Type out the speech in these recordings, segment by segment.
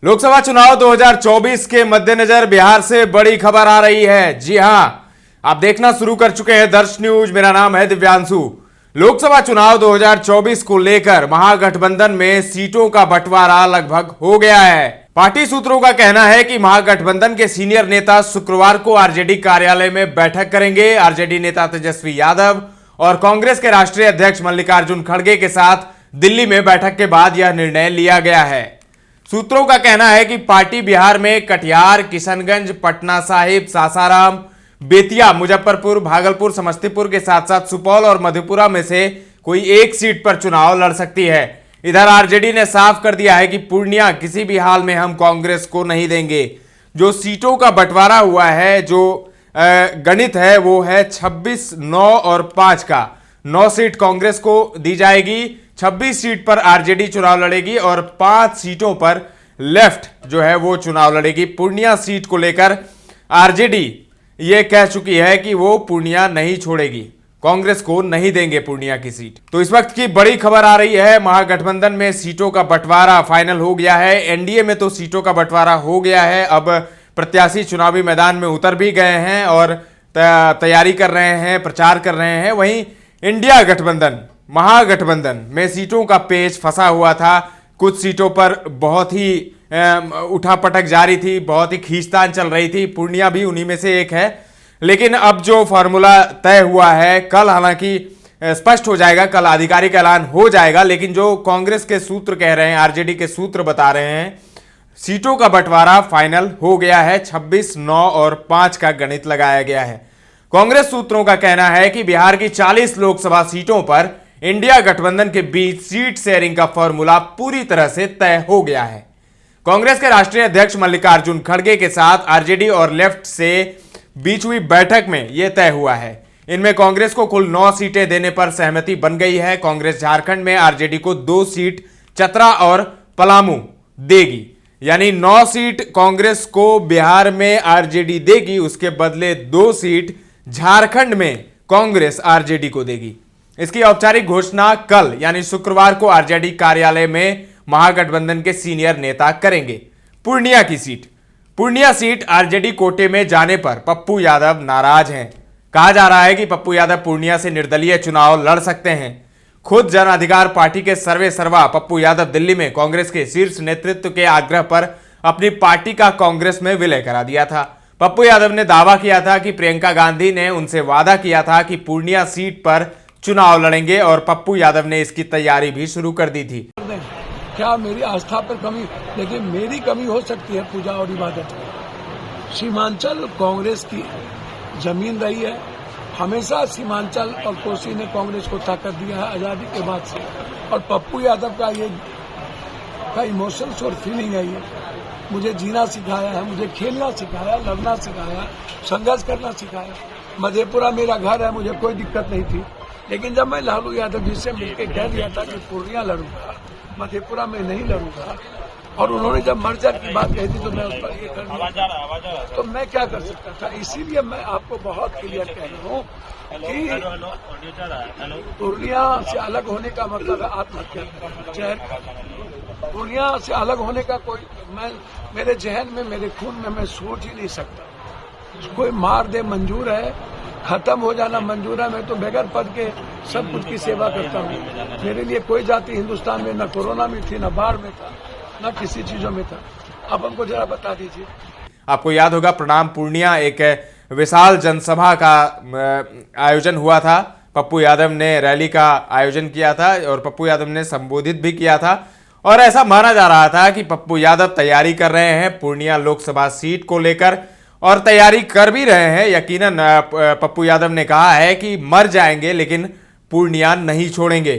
लोकसभा चुनाव 2024 के मद्देनजर बिहार से बड़ी खबर आ रही है। जी हां, आप देखना शुरू कर चुके हैं दर्श न्यूज। मेरा नाम है दिव्यांशु। लोकसभा चुनाव 2024 को लेकर महागठबंधन में सीटों का बंटवारा लगभग हो गया है। पार्टी सूत्रों का कहना है कि महागठबंधन के सीनियर नेता शुक्रवार को आरजेडी कार्यालय में बैठक करेंगे। आरजेडी नेता तेजस्वी यादव और कांग्रेस के राष्ट्रीय अध्यक्ष मल्लिकार्जुन खड़गे के साथ दिल्ली में बैठक के बाद यह निर्णय लिया गया है। सूत्रों का कहना है कि पार्टी बिहार में कटिहार, किशनगंज, पटना साहिब, सासाराम, बेतिया, मुजफ्फरपुर, भागलपुर, समस्तीपुर के साथ साथ सुपौल और मधेपुरा में से कोई एक सीट पर चुनाव लड़ सकती है। इधर आरजेडी ने साफ कर दिया है कि पूर्णिया किसी भी हाल में हम कांग्रेस को नहीं देंगे। जो सीटों का बंटवारा हुआ है, जो गणित है, वो है 26, 9 और 5 का। 9 सीट कांग्रेस को दी जाएगी, 26 सीट पर आरजेडी चुनाव लड़ेगी और 5 सीटों पर लेफ्ट जो है वो चुनाव लड़ेगी। पूर्णिया सीट को लेकर आरजेडी ये कह चुकी है कि वो पूर्णिया नहीं छोड़ेगी, कांग्रेस को नहीं देंगे पूर्णिया की सीट। तो इस वक्त की बड़ी खबर आ रही है, महागठबंधन में सीटों का बंटवारा फाइनल हो गया है। एनडीए में तो सीटों का बंटवारा हो गया है, अब प्रत्याशी चुनावी मैदान में उतर भी गए हैं और तैयारी कर रहे हैं, प्रचार कर रहे हैं। वहीं इंडिया गठबंधन, महागठबंधन में सीटों का पेच फंसा हुआ था। कुछ सीटों पर बहुत ही उठापटक जारी थी, बहुत ही खींचतान चल रही थी। पूर्णिया भी उन्हीं में से एक है। लेकिन अब जो फॉर्मूला तय हुआ है, कल हालांकि स्पष्ट हो जाएगा, कल आधिकारिक ऐलान हो जाएगा। लेकिन जो कांग्रेस के सूत्र कह रहे हैं, आरजेडी के सूत्र बता रहे हैं, सीटों का बंटवारा फाइनल हो गया है। 26, 9 और 5 का गणित लगाया गया है। कांग्रेस सूत्रों का कहना है कि बिहार की 40 लोकसभा सीटों पर इंडिया गठबंधन के बीच सीट शेयरिंग का फॉर्मूला पूरी तरह से तय हो गया है। कांग्रेस के राष्ट्रीय अध्यक्ष मल्लिकार्जुन खड़गे के साथ आरजेडी और लेफ्ट से बीच हुई बैठक में यह तय हुआ है। इनमें कांग्रेस को कुल 9 सीटें देने पर सहमति बन गई है। कांग्रेस झारखंड में आरजेडी को 2 सीट चतरा और पलामू देगी, यानी 9 सीट कांग्रेस को बिहार में आरजेडी देगी, उसके बदले 2 सीट झारखंड में कांग्रेस आरजेडी को देगी। इसकी औपचारिक घोषणा कल यानी शुक्रवार को आरजेडी कार्यालय में महागठबंधन के सीनियर नेता करेंगे। पूर्णिया सीट आरजेडी कोटे में जाने पर पप्पू यादव नाराज हैं। कहा जा रहा है कि पप्पू यादव पूर्णिया से निर्दलीय चुनाव लड़ सकते हैं। खुद जन अधिकार पार्टी के सर्वे सर्वा पप्पू यादव दिल्ली में कांग्रेस के शीर्ष नेतृत्व के आग्रह पर अपनी पार्टी का कांग्रेस में विलय करा दिया था। पप्पू यादव ने दावा किया था कि प्रियंका गांधी ने उनसे वादा किया था कि पूर्णिया सीट पर चुनाव लड़ेंगे और पप्पू यादव ने इसकी तैयारी भी शुरू कर दी थी। क्या मेरी आस्था पर कमी, लेकिन मेरी कमी हो सकती है पूजा और इबादत में। सीमांचल कांग्रेस की जमीन रही है, हमेशा सीमांचल और कोसी ने कांग्रेस को ताकत दिया है आजादी के बाद से। और पप्पू यादव का ये इमोशंस और फीलिंग है, ये मुझे जीना सिखाया है, मुझे खेलना सिखाया, लड़ना सिखाया, संघर्ष करना सिखाया। मधेपुरा मेरा घर है, मुझे कोई दिक्कत नहीं थी। लेकिन जब मैं लालू यादव जी से मिलकर कह दिया था कि पूर्णिया लड़ूंगा, मधेपुरा में नहीं लड़ूंगा, और उन्होंने जब मर्जर की बात कही थी तो मैं उस पर ये कर दिया, तो मैं क्या कर सकता था। इसीलिए मैं आपको बहुत क्लियर कह रहा हूँ कि पूर्णिया से अलग होने का मतलब है आत्महत्या करना। पूर्णिया से अलग होने का कोई मेरे जहन में, मेरे खून में मैं सोच ही नहीं सकता। कोई मार दे मंजूर है, खत्म हो जाना मंजूर है। मैं तो बगैर पद के सब कुछ की सेवा करता हूँ। मेरे लिए कोई जाति हिंदुस्तान में न कोरोना में थी, न बाढ़ में था, न किसी चीजों में था। आप हमको जरा बता दीजिए। आपको याद होगा प्रणाम पूर्णिया एक विशाल जनसभा का आयोजन हुआ था। पप्पू यादव ने रैली का आयोजन किया था और पप्पू यादव ने संबोधित भी किया था। और ऐसा माना जा रहा था कि पप्पू यादव तैयारी कर रहे हैं पूर्णिया लोकसभा सीट को लेकर, और तैयारी कर भी रहे हैं। यकीनन पप्पू यादव ने कहा है कि मर जाएंगे लेकिन पूर्णिया नहीं छोड़ेंगे।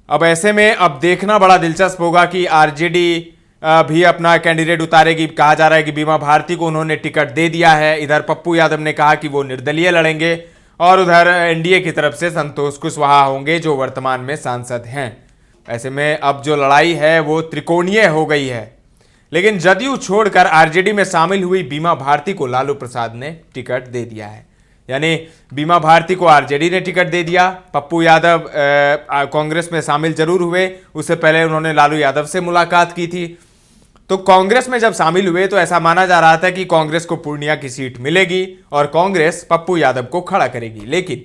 अब ऐसे में अब देखना बड़ा दिलचस्प होगा कि आरजेडी भी अपना कैंडिडेट उतारेगी। कहा जा रहा है कि बीमा भारती को उन्होंने टिकट दे दिया है। इधर पप्पू यादव ने कहा कि वो निर्दलीय लड़ेंगे और उधर एनडीए की तरफ से संतोष कुशवाहा होंगे जो वर्तमान में सांसद हैं। ऐसे में अब जो लड़ाई है वो त्रिकोणीय हो गई है। लेकिन जदयू छोड़कर आरजेडी में शामिल हुई बीमा भारती को लालू प्रसाद ने टिकट दे दिया है। यानी बीमा भारती को आरजेडी ने टिकट दे दिया। पप्पू यादव कांग्रेस में शामिल जरूर हुए, उससे पहले उन्होंने लालू यादव से मुलाकात की थी। तो कांग्रेस में जब शामिल हुए तो ऐसा माना जा रहा था कि कांग्रेस को पूर्णिया की सीट मिलेगी और कांग्रेस पप्पू यादव को खड़ा करेगी। लेकिन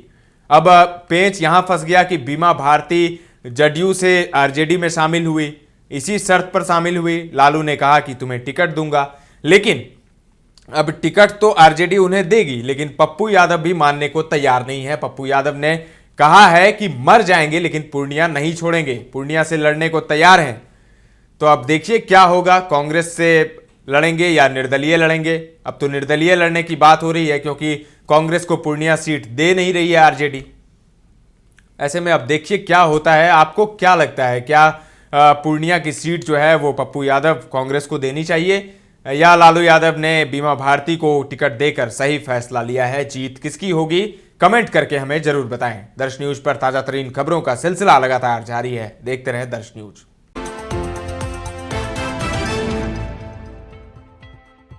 अब पेंच यहां फंस गया कि बीमा भारती जदयू से आरजेडी में शामिल हुई, इसी शर्त पर शामिल हुई। लालू ने कहा कि तुम्हें टिकट दूंगा, लेकिन अब टिकट तो आरजेडी उन्हें देगी, लेकिन पप्पू यादव भी मानने को तैयार नहीं है। पप्पू यादव ने कहा है कि मर जाएंगे लेकिन पूर्णिया नहीं छोड़ेंगे, पूर्णिया से लड़ने को तैयार हैं। तो अब देखिए क्या होगा, कांग्रेस से लड़ेंगे या निर्दलीय लड़ेंगे। अब तो निर्दलीय लड़ने की बात हो रही है क्योंकि कांग्रेस को पूर्णिया सीट दे नहीं रही है आरजेडी। ऐसे में अब देखिए क्या होता है। आपको क्या लगता है, क्या पूर्णिया की सीट जो है वो पप्पू यादव कांग्रेस को देनी चाहिए या लालू यादव ने बीमा भारती को टिकट देकर सही फैसला लिया है? जीत किसकी होगी, कमेंट करके हमें जरूर बताएं। दर्श न्यूज पर ताजा तरीन खबरों का सिलसिला लगातार जारी है, देखते रहें दर्श न्यूज।